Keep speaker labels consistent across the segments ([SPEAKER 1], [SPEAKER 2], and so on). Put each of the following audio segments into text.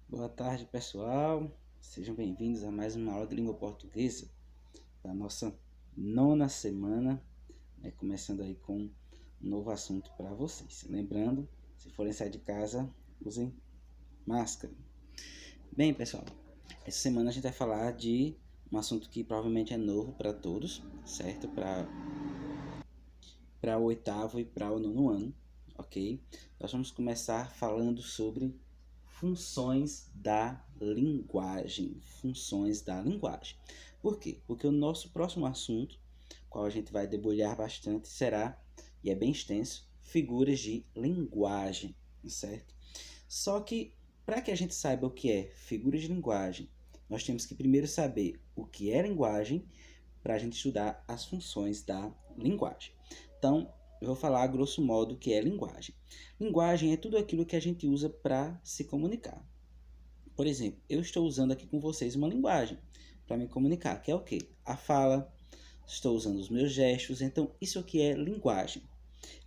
[SPEAKER 1] Boa tarde, pessoal. Sejam bem-vindos a mais uma aula de língua portuguesa da nossa nona semana, começando aí com um novo assunto para vocês. Lembrando, se forem sair de casa, usem máscara. Bem, pessoal, essa semana a gente vai falar de um assunto que provavelmente é novo para todos, certo? Para o oitavo e para o nono ano, ok? Nós vamos começar falando sobre funções da linguagem. Funções da linguagem. Por quê? Porque o nosso próximo assunto, qual a gente vai debulhar bastante, será, e é bem extenso, figuras de linguagem, certo? Só que, para que a gente saiba o que é figura de linguagem, nós temos que primeiro saber o que é linguagem para a gente estudar as funções da linguagem. Então, eu vou falar a grosso modo o que é linguagem. Linguagem é tudo aquilo que a gente usa para se comunicar. Por exemplo, eu estou usando aqui com vocês uma linguagem para me comunicar, que é o quê? A fala, estou usando os meus gestos, então isso aqui é linguagem.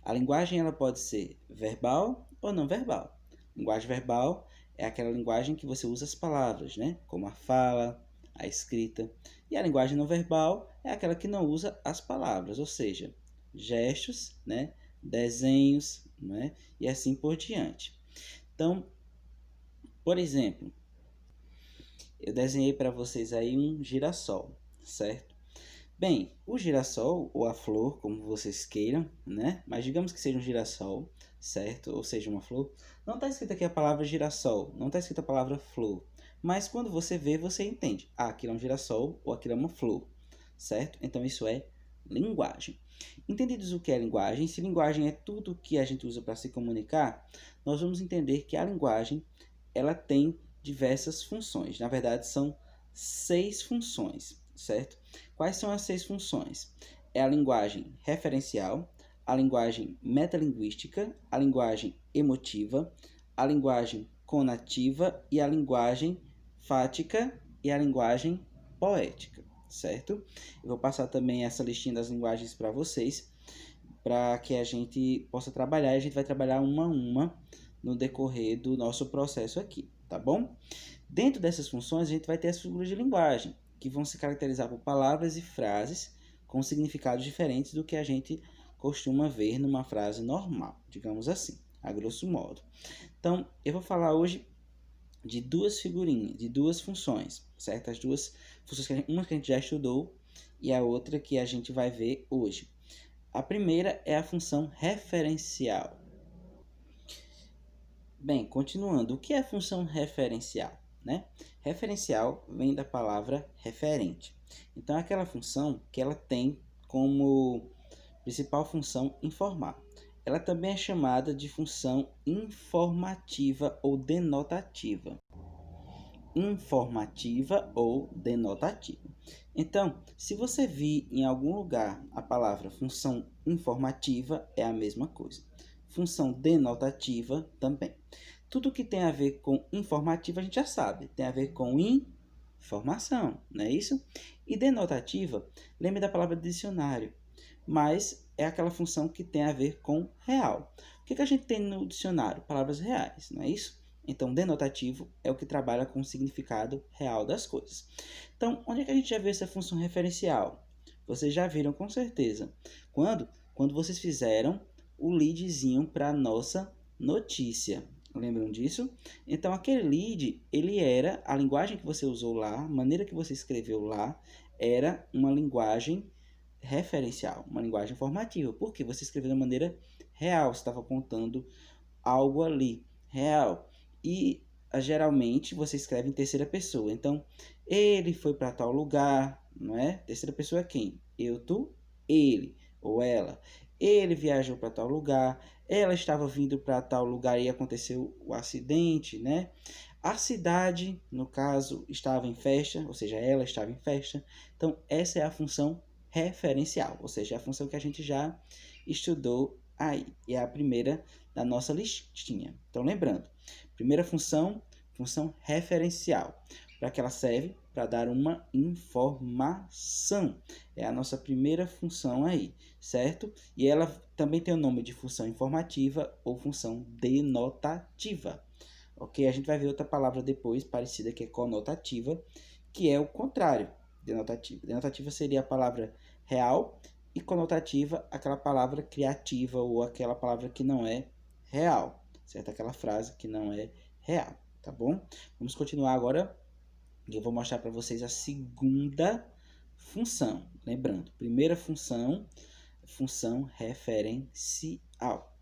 [SPEAKER 1] A linguagem ela pode ser verbal ou não verbal. Linguagem verbal é aquela linguagem que você usa as palavras, né? Como a fala, a escrita. E a linguagem não verbal é aquela que não usa as palavras, ou seja, gestos, né? Desenhos, né? E assim por diante. Então, por exemplo, eu desenhei para vocês aí um girassol, certo? Bem, o girassol, ou a flor, como vocês queiram, né? Mas digamos que seja um girassol, certo? Ou seja, uma flor. Não está escrito aqui a palavra girassol, não está escrita a palavra flor. Mas quando você vê, você entende. Ah, aquilo é um girassol ou aquilo é uma flor, certo? Então isso é linguagem. Entendidos o que é linguagem, se linguagem é tudo que a gente usa para se comunicar, nós vamos entender que a linguagem ela tem diversas funções. Na verdade, são 6 funções, certo? Quais são as 6 funções? É a linguagem referencial, a linguagem metalinguística, a linguagem emotiva, a linguagem conativa e a linguagem fática e a linguagem poética, certo? Eu vou passar também essa listinha das linguagens para vocês, para que a gente possa trabalhar, e a gente vai trabalhar uma a uma no decorrer do nosso processo aqui, tá bom? Dentro dessas funções, a gente vai ter as figuras de linguagem, que vão se caracterizar por palavras e frases com significados diferentes do que a gente costuma ver numa frase normal, digamos assim, a grosso modo. Então, eu vou falar hoje de duas figurinhas, de duas funções, certo? As duas funções, uma que a gente já estudou e a outra que a gente vai ver hoje. A primeira é a função referencial. Bem, continuando, o que é a função referencial? Né? Referencial vem da palavra referente. Então, é aquela função que ela tem como principal função informar. Ela também é chamada de função informativa ou denotativa. Informativa ou denotativa. Então, se você vir em algum lugar a palavra função informativa, é a mesma coisa. Função denotativa também. Tudo que tem a ver com informativa a gente já sabe, tem a ver com informação, não é isso? E denotativa, lembre da palavra dicionário, mas é aquela função que tem a ver com real. O que a gente tem no dicionário? Palavras reais, não é isso? Então, denotativo é o que trabalha com o significado real das coisas. Então, onde é que a gente já vê essa função referencial? Vocês já viram com certeza. Quando vocês fizeram o leadzinho para a nossa notícia. Lembram disso? Então, aquele lead, ele era, a linguagem que você usou lá, a maneira que você escreveu lá, era uma linguagem referencial, uma linguagem informativa. Porque você escreveu de maneira real, você estava contando algo ali, real. E geralmente você escreve em terceira pessoa. Então, ele foi para tal lugar, não é? Terceira pessoa é quem? Eu, tu, ele ou ela. Ele viajou para tal lugar, ela estava vindo para tal lugar e aconteceu o acidente, né? A cidade, no caso, estava em festa, ou seja, ela estava em festa. Então, essa é a função referencial, ou seja, é a função que a gente já estudou aí. E é a primeira da nossa listinha. Então, lembrando, primeira função, função referencial. Para que ela serve? Para dar uma informação. É a nossa primeira função aí, certo? E ela também tem o nome de função informativa ou função denotativa. ok? A gente vai ver outra palavra depois, parecida, que é conotativa, que é o contrário de denotativa. Denotativa seria a palavra real e conotativa, aquela palavra criativa ou aquela palavra que não é real, certo? Aquela frase que não é real, tá bom? Vamos continuar agora e eu vou mostrar para vocês a segunda função. Lembrando, primeira função, função referencial.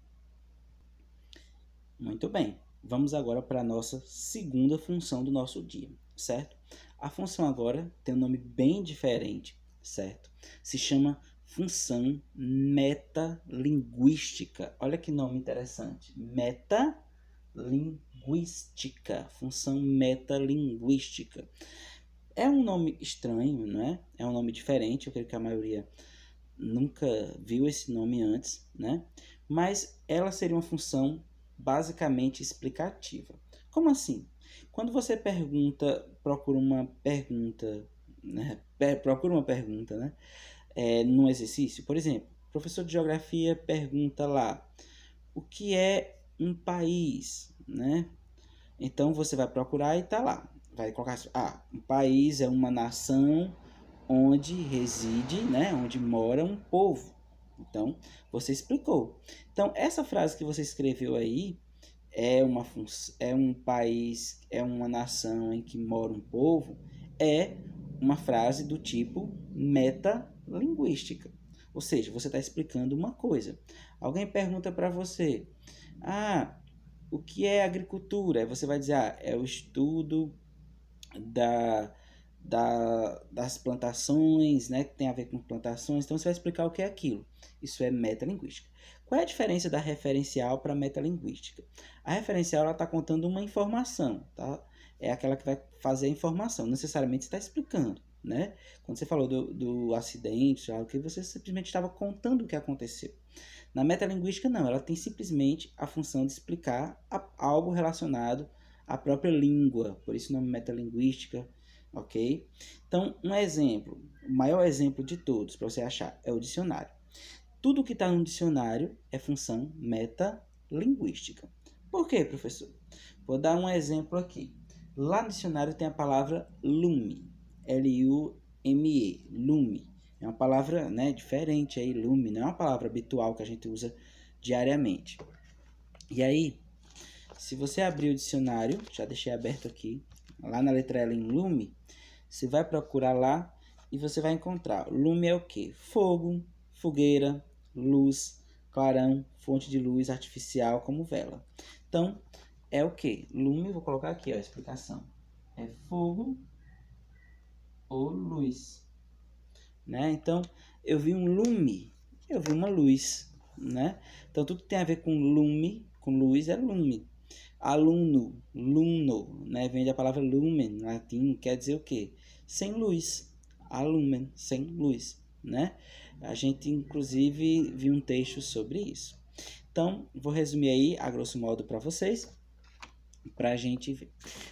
[SPEAKER 1] Muito bem, vamos agora para a nossa segunda função do nosso dia, certo? A função agora tem um nome bem diferente, certo? Se chama função metalinguística. Olha que nome interessante. Metalinguística. Função metalinguística. É um nome estranho, não é? É um nome diferente. Eu creio que a maioria nunca viu esse nome antes, né? Mas ela seria uma função basicamente explicativa. Como assim? Quando você procura uma pergunta, né? Num exercício, por exemplo, o professor de geografia pergunta lá, o que é um país, né? Então você vai procurar e tá lá. Vai colocar, um país é uma nação onde reside, né? Onde mora um povo. Então, você explicou. Então, essa frase que você escreveu aí é um país, é uma nação em que mora um povo, é uma frase do tipo metalinguística. Ou seja, você está explicando uma coisa. Alguém pergunta para você, o que é agricultura? Aí você vai dizer, é o estudo das plantações, né, que tem a ver com plantações. Então você vai explicar o que é aquilo. Isso é metalinguística. Qual é a diferença da referencial para a metalinguística? A referencial está contando uma informação, tá? É aquela que vai fazer a informação, não necessariamente está explicando, né? Quando você falou do acidente, que você simplesmente estava contando o que aconteceu. Na metalinguística, não, ela tem simplesmente a função de explicar algo relacionado à própria língua, por isso o nome metalinguística, ok? Então, um exemplo, o maior exemplo de todos para você achar é o dicionário. Tudo que está no dicionário é função metalinguística. Por quê, professor? Vou dar um exemplo aqui. Lá no dicionário tem a palavra lume, L-U-M-E, lume. É uma palavra, né, diferente aí, lume, não é uma palavra habitual que a gente usa diariamente. E aí, se você abrir o dicionário, já deixei aberto aqui, lá na letra L em lume, você vai procurar lá e você vai encontrar. Lume é o quê? Fogo, fogueira, luz, clarão, fonte de luz artificial como vela. Então, é o quê? Lume, vou colocar aqui, ó, a explicação. É fogo ou luz, né? Então, eu vi um lume, eu vi uma luz, né? Então, tudo que tem a ver com lume, com luz, é lume. Aluno, luno, né? Vem da palavra lumen, latim, quer dizer o quê? Sem luz. Alumen, sem luz, né? A gente, inclusive, viu um texto sobre isso. Então, vou resumir aí, a grosso modo, para vocês, para a gente ver.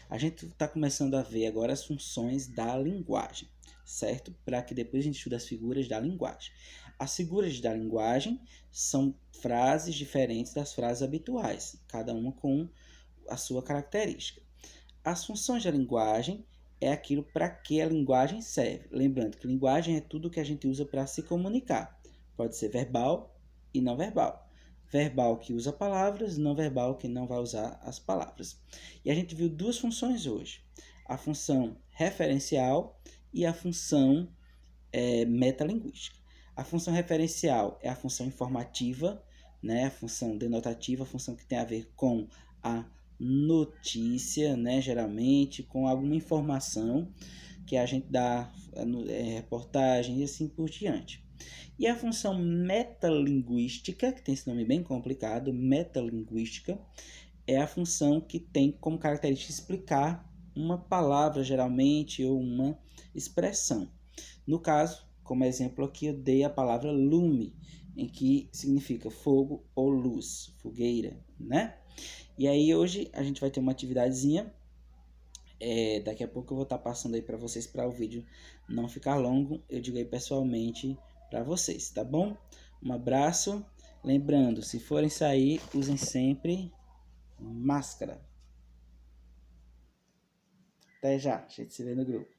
[SPEAKER 1] A gente está começando a ver agora as funções da linguagem, certo? Para que depois a gente estude as figuras da linguagem. As figuras da linguagem são frases diferentes das frases habituais, cada uma com a sua característica. As funções da linguagem é aquilo para que a linguagem serve. Lembrando que linguagem é tudo que a gente usa para se comunicar. Pode ser verbal e não verbal. Verbal que usa palavras, não verbal que não vai usar as palavras. E a gente viu duas funções hoje. A função referencial e a função metalinguística. A função referencial é a função informativa, né? A função denotativa, a função que tem a ver com a notícia, né? Geralmente com alguma informação que a gente dá, reportagem e assim por diante. E a função metalinguística, que tem esse nome bem complicado, metalinguística, é a função que tem como característica explicar uma palavra, geralmente, ou uma expressão. No caso, como exemplo aqui, eu dei a palavra lume, em que significa fogo ou luz, fogueira, né? E aí hoje a gente vai ter uma atividadezinha. Daqui a pouco eu vou estar passando aí para vocês, para o vídeo não ficar longo. Eu digo aí pessoalmente para vocês, tá bom? Um abraço. Lembrando, se forem sair, usem sempre máscara. Até já, a gente se vê no grupo.